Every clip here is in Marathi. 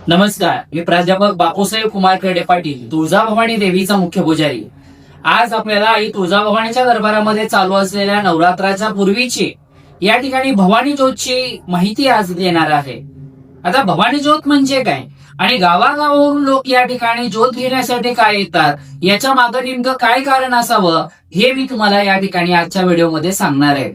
नमस्कार, मी प्राध्यापक बापूसाहेब कुमार खेडे पाटील, तुळजाभवानी देवीचा मुख्य पुजारी. आज आपल्याला आई तुळजाभवानीच्या दरबारामध्ये चालू असलेल्या नवरात्राच्या पूर्वीची या ठिकाणी भवानी ज्योतची माहिती आज देणार आहे. आता भवानी ज्योत म्हणजे काय आणि गावागावावरून लोक या ठिकाणी ज्योत घेण्यासाठी काय येतात, याच्या मागे नेमकं काय कारण असावं हे मी तुम्हाला या ठिकाणी आजच्या व्हिडिओमध्ये सांगणार आहे.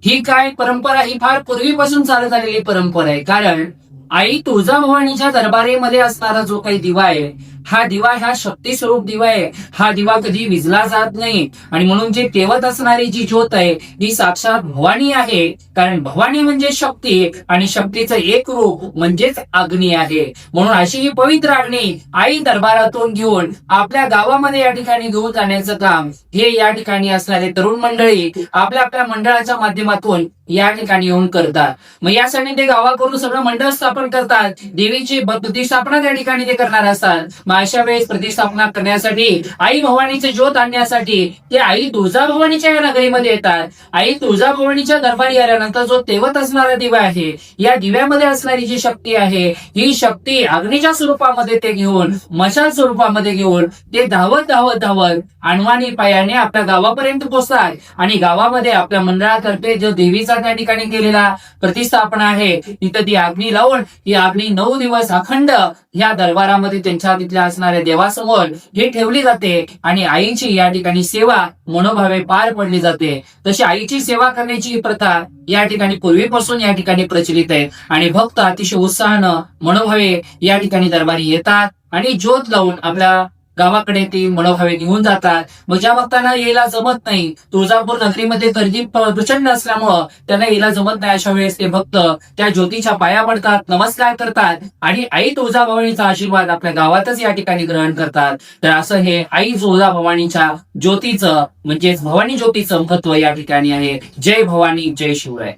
ही काय परंपरा, ही फार पूर्वीपासून चालत आलेली परंपरा आहे. कारण आई तुळजाभवानीच्या दरबारीमध्ये असणारा जो काही दिवा आहे, हा शक्ती स्वरूप दिवा आहे. हा दिवा कधी विजला जात नाही आणि म्हणून जे तेवत असणारी जी ज्योत आहे ती साक्षात भवानी आहे. कारण भवानी म्हणजे शक्ती आणि शक्तीचं एक रूप म्हणजेच अग्नी आहे. म्हणून अशी ही पवित्र अग्नी आई दरबारातून घेऊन आपल्या गावामध्ये या ठिकाणी घेऊन जाण्याचं काम हे या ठिकाणी असणारे तरुण मंडळी आपल्या आपल्या मंडळाच्या माध्यमातून या ठिकाणी येऊन करतात. मग यासाठी ते गावाकडून सगळं मंडळ स्थापन करतात. देवीची प्रतिष्ठापना त्या ठिकाणी ते करणार असतात. मग अशा वेळेस प्रतिष्ठापना करण्यासाठी आई भवानीचे ज्योत आणण्यासाठी ते आई तुळजाभवानीच्या या नगरीमध्ये येतात. आई तुळजाभवानीच्या दरबारी आल्यानंतर जो तेवत असणारा दिवा आहे, या दिव्यामध्ये असणारी जी शक्ती आहे, ही शक्ती अग्नीच्या स्वरूपामध्ये ते घेऊन, मशाल स्वरूपामध्ये घेऊन ते धावत धावत धावत अनवाणी पायाने आपल्या गावापर्यंत पोहोचतात. आणि गावामध्ये आपल्या मंडळातर्फे जो देवीचा त्या ठिकाणी केलेला प्रतिष्ठापना आहे, तिथं ती अग्नी लावून ही अग्नी 9 दिवस अखंड या दरबारामध्ये त्यांच्या तिथल्या असणाऱ्या देवासमोर हे ठेवली जाते आणि आईची या ठिकाणी सेवा मनोभावे पार पडली जाते. तशी आईची सेवा करण्याची ही प्रथा या ठिकाणी पूर्वीपासून या ठिकाणी प्रचलित आहे आणि भक्त अतिशय उत्साहानं मनोभावे या ठिकाणी दरबारी येतात आणि ज्योत लावून आपल्या गावाकडे ती मनोभावे निघून जातात. मग ज्या भक्तांना यायला जमत नाही, तुळजापूर नगरीमध्ये गर्दी प्रचंड असल्यामुळं त्यांना यायला जमत नाही, अशा वेळेस ते भक्त त्या ज्योतीच्या पाया पडतात, नमस्कार करतात आणि आई तुळजाभवानीचा आशीर्वाद आपल्या गावातच या ठिकाणी ग्रहण करतात. तर असं हे आई तुळजाभवानीच्या ज्योतीचं म्हणजेच भवानी ज्योतीचं महत्व या ठिकाणी आहे. जय भवानी, जय शिवराय.